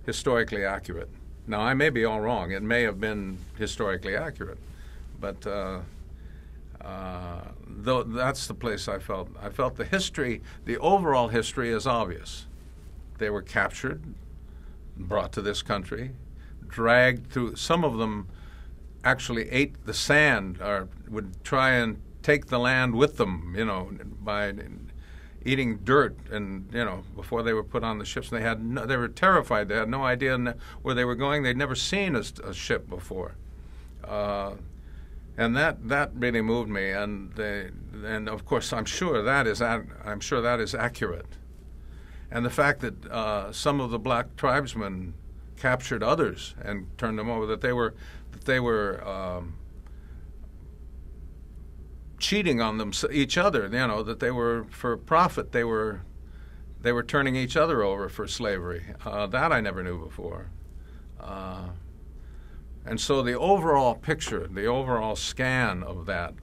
Speaker 2: historically accurate. Now, I may be all wrong. It may have been historically accurate, but though that's the place I felt. I felt the history, the overall history, is obvious. They were captured, brought to this country, dragged through. Some of them actually ate the sand or would try and take the land with them, by eating dirt, and before they were put on the ships. They were terrified. They had no idea where they were going. They'd never seen a ship before, and that really moved me. And of course, I'm sure that is accurate. And the fact that some of the black tribesmen captured others and turned them over, that they were cheating on each other, that they were for profit. They were turning each other over for slavery. That I never knew before. And so the overall picture, the overall scan of that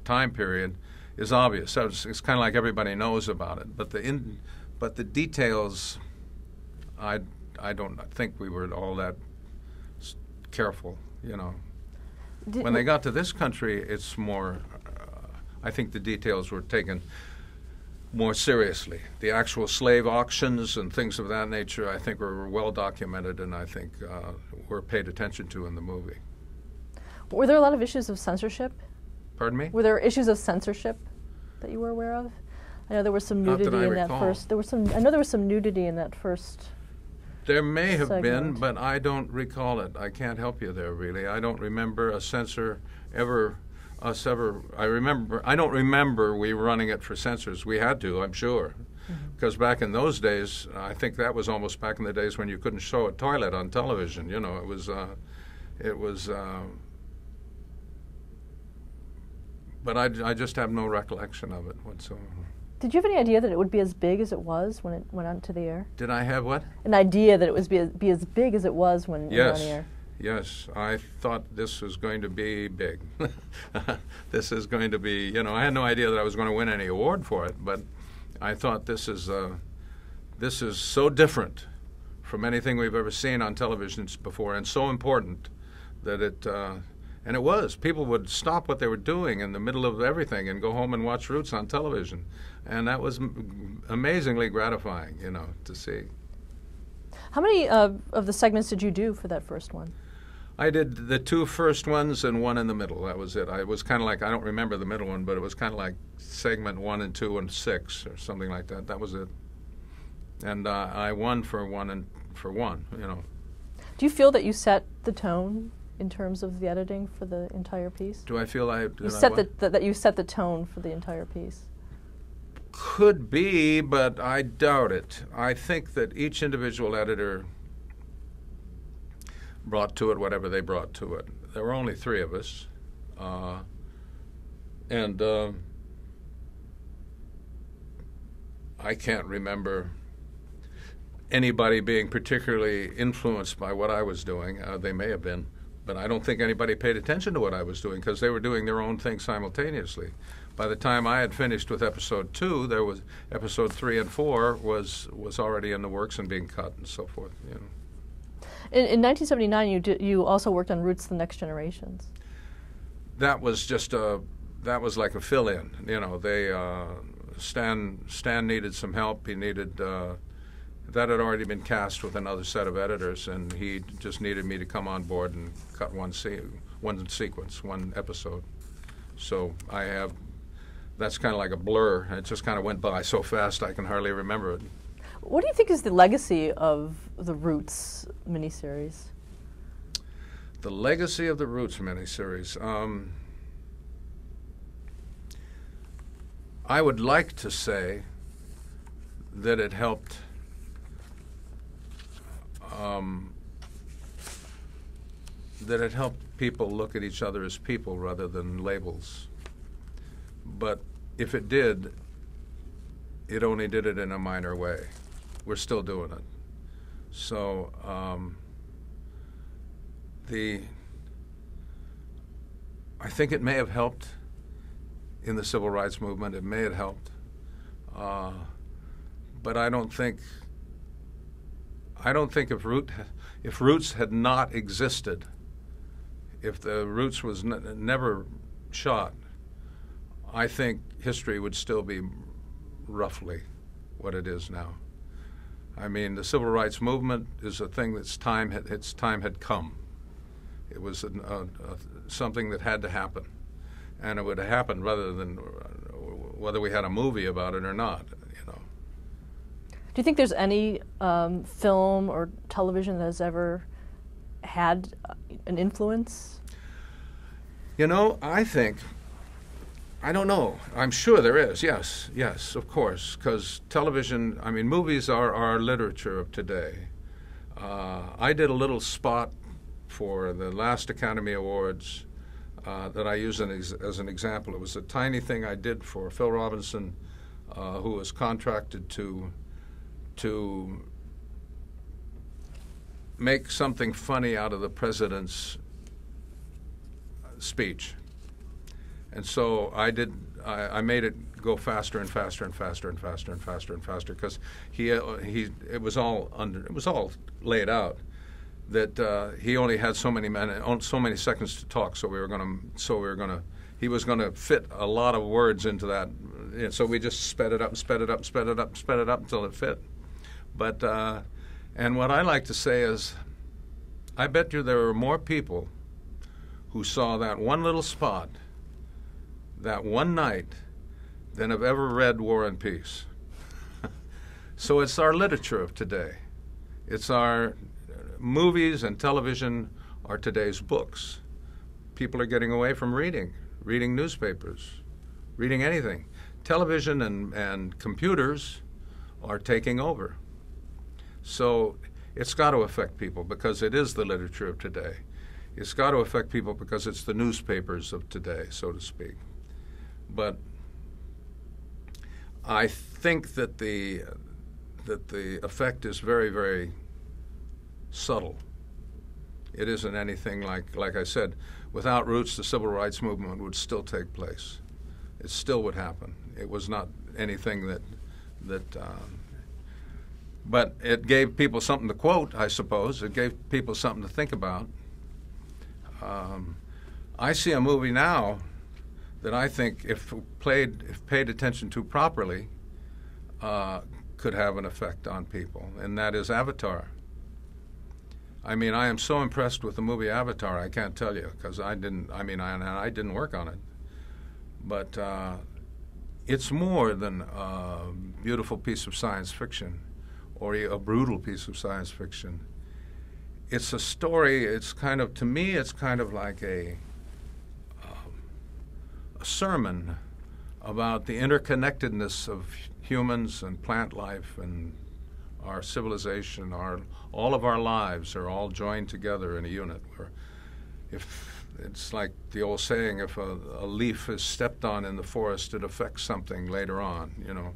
Speaker 2: time period is obvious. It's kind of like everybody knows about it, but the details, I don't think we were all that careful. When they got to this country, it's more. I think the details were taken more seriously. The actual slave auctions and things of that nature, I think, were well documented, and I think were paid attention to in the movie.
Speaker 1: Were there a lot of issues of censorship?
Speaker 2: Pardon me?
Speaker 1: Were there issues of censorship that you were aware of? I know there was some nudity in that first. I know there was some nudity in that first.
Speaker 2: There may have
Speaker 1: segment.
Speaker 2: been, but I don't recall it. I can't help you there, really. I don't remember a censor ever. I don't remember we were running it for censors. We had to, I'm sure, because back in those days, I think that was almost back in the days when you couldn't show a toilet on television. It was But I just have no recollection of it whatsoever.
Speaker 1: Did you have any idea that it would be as big as it was when it went onto the air?
Speaker 2: Did I have what?
Speaker 1: An idea that it was be as big as it was when it went on the air?
Speaker 2: Yes, I thought this was going to be big. This is going to be, you know, I had no idea that I was going to win any award for it, but I thought this is so different from anything we've ever seen on television before, and so important that and it was. People would stop what they were doing in the middle of everything and go home and watch Roots on television, and that was amazingly gratifying, you know, to see.
Speaker 1: How many of the segments did you do for that first one?
Speaker 2: I did the 2 first ones and 1 in the middle. That was it. I was kind of like, I don't remember the middle one, but it was kind of like segment 1 and 2 and 6 or something like that. That was it. And I won for one, you know.
Speaker 1: Do you feel that you set the tone in terms of the editing for the entire piece?
Speaker 2: Do I feel
Speaker 1: that you set the tone for the entire piece?
Speaker 2: Could be, but I doubt it. I think that each individual editor brought to it whatever they brought to it. There were only 3 of us, and I can't remember anybody being particularly influenced by what I was doing. They may have been, but I don't think anybody paid attention to what I was doing because they were doing their own thing simultaneously. By the time I had finished with episode 2, there was episode 3 and 4 was already in the works and being cut and so forth. You know.
Speaker 1: In 1979, you also worked on Roots: The Next Generations.
Speaker 2: That was just that was like a fill-in. You know, they Stan needed some help. He needed that had already been cast with another set of editors, and he just needed me to come on board and cut one sequence, one episode. So that's kind of like a blur. It just kind of went by so fast I can hardly remember it.
Speaker 1: What do you think is the legacy of the Roots miniseries?
Speaker 2: The legacy of the Roots miniseries. I would like to say that it helped people look at each other as people rather than labels. But if it did, it only did it in a minor way. We're still doing it. So I think it may have helped in the civil rights movement. It may have helped, but I don't think if Roots had not existed, if the Roots was never shot, I think history would still be roughly what it is now. I mean, the civil rights movement is a thing its time had come. It was something that had to happen, and it would have happened rather than whether we had a movie about it or not. You know.
Speaker 1: Do you think there's any film or television that has ever had an influence?
Speaker 2: You know, I don't know. I'm sure there is. Yes, of course, because television, I mean, movies are our literature of today. I did a little spot for the last Academy Awards that I use as an example. It was a tiny thing I did for Phil Robinson, who was contracted to make something funny out of the president's speech. And so I made it go faster and faster and faster and faster and faster and faster because it was all laid out that he only had so many seconds to talk. So he was gonna fit a lot of words into that. And so we just sped it up and sped it up and sped it up and sped it up until it fit. But and what I like to say is, I bet you there were more people who saw that one little spot that one night than have ever read War and Peace. So it's our literature of today. It's our movies and television are today's books. People are getting away from reading newspapers, reading anything. Television and computers are taking over. So it's got to affect people because it is the literature of today. It's got to affect people because it's the newspapers of today, so to speak. But I think that the effect is very, very subtle. It isn't anything like I said, without Roots, the civil rights movement would still take place. It still would happen. It was not anything but it gave people something to quote, I suppose. It gave people something to think about. I see a movie now that I think, if paid attention to properly, could have an effect on people, and that is Avatar. I mean, I am so impressed with the movie Avatar, I can't tell you, because I didn't work on it. But it's more than a beautiful piece of science fiction or a brutal piece of science fiction. It's a story. It's kind of, to me, it's kind of like a sermon about the interconnectedness of humans and plant life and our civilization. All of our lives are all joined together in a unit. Where, if it's like the old saying, if a leaf is stepped on in the forest, it affects something later on, you know.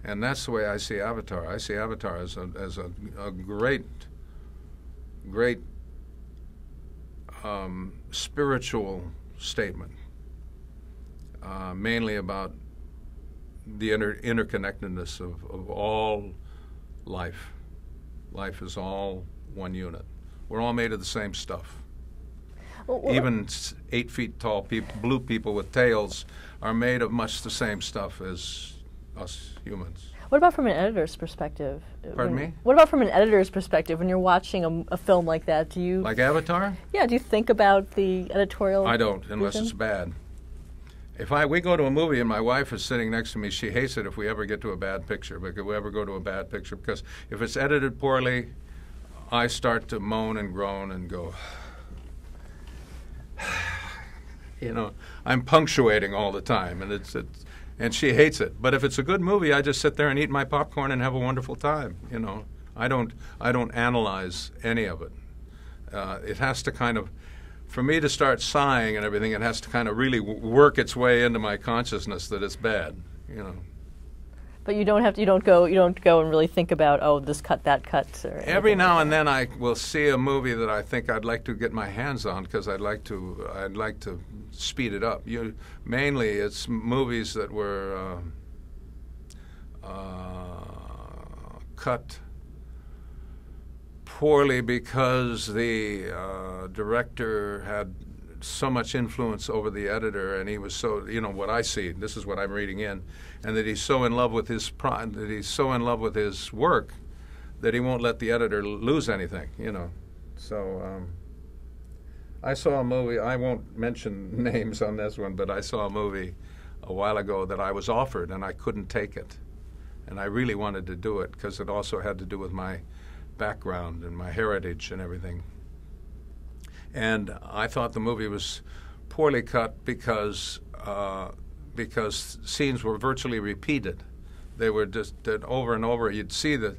Speaker 2: And that's the way I see Avatar. I see Avatar as a great spiritual statement, mainly about the interconnectedness of all life. Life is all one unit. We're all made of the same stuff. Even 8 feet tall blue people with tails are made of much the same stuff as us humans.
Speaker 1: What about from an editor's perspective?
Speaker 2: Pardon me?
Speaker 1: What about from an editor's perspective when you're watching a film like that? Do you...
Speaker 2: Like Avatar?
Speaker 1: Yeah, do you think about the editorial?
Speaker 2: I don't, unless it's bad. If we go to a movie and my wife is sitting next to me, she hates it if we ever get to a bad picture, because if it's edited poorly, I start to moan and groan and go, you know, I'm punctuating all the time, and she hates it. But if it's a good movie, I just sit there and eat my popcorn and have a wonderful time. You know, I don't analyze any of it. It has to kind of, for me to start sighing and everything, it has to kind of really work its way into my consciousness that it's bad. You know.
Speaker 1: But you don't go and really think about, oh, this cut, that cut.
Speaker 2: Every now and then I will see a movie that I think I'd like to get my hands on, because I'd like to speed it up. Mainly it's movies that were cut poorly because the director had so much influence over the editor, and he was so, you know, what I see, this is what I'm reading in, and that he's so in love with his work that he won't let the editor lose anything, you know. So I saw a movie, I won't mention names on this one, but I saw a movie a while ago that I was offered and I couldn't take it. And I really wanted to do it because it also had to do with my background and my heritage and everything. And I thought the movie was poorly cut because scenes were virtually repeated. They were just over and over. You'd see that,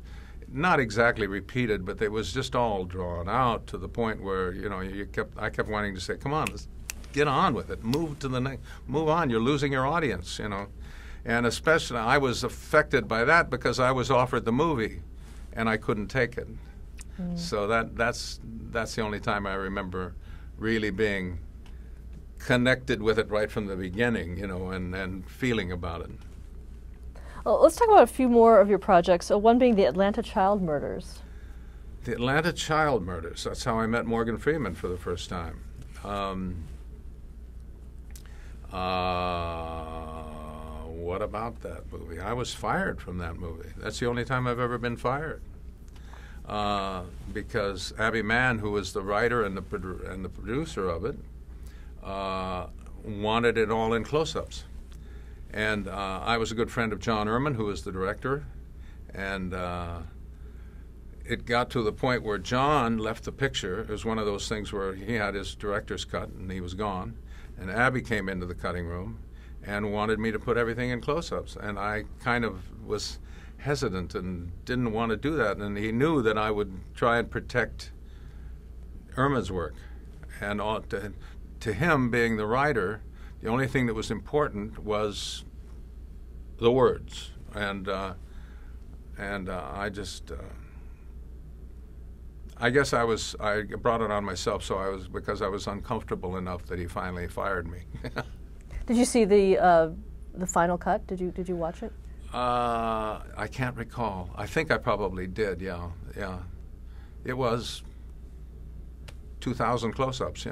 Speaker 2: not exactly repeated, but it was just all drawn out to the point where, you know, I kept wanting to say, come on, let's get on with it. Move to the next. Move on. You're losing your audience, you know. And especially I was affected by that because I was offered the movie, and I couldn't take it. Mm. So that's the only time I remember really being connected with it right from the beginning, you know, and feeling about it.
Speaker 1: Well, let's talk about a few more of your projects. One being the Atlanta Child Murders.
Speaker 2: The Atlanta Child Murders. That's how I met Morgan Freeman for the first time. What about that movie? I was fired from that movie. That's the only time I've ever been fired. Because Abby Mann, who was the writer and the producer of it, wanted it all in close-ups. And I was a good friend of John Erman, who was the director, and it got to the point where John left the picture. It was one of those things where he had his director's cut and he was gone, and Abby came into the cutting room and wanted me to put everything in close-ups, and I kind of was hesitant and didn't want to do that, and he knew that I would try and protect Erman's work, and to him being the writer, The only thing that was important was the words, and I just. I guess I brought it on myself, because I was uncomfortable enough that he finally fired me.
Speaker 1: Did you see the final cut? Did you watch it?
Speaker 2: I can't recall. I think I probably did. Yeah. It was 2,000 close-ups.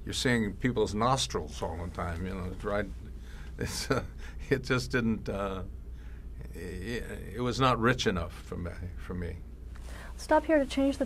Speaker 2: You're seeing people's nostrils all the time. Right? It just didn't. It was not rich enough for me.
Speaker 1: Stop here to change the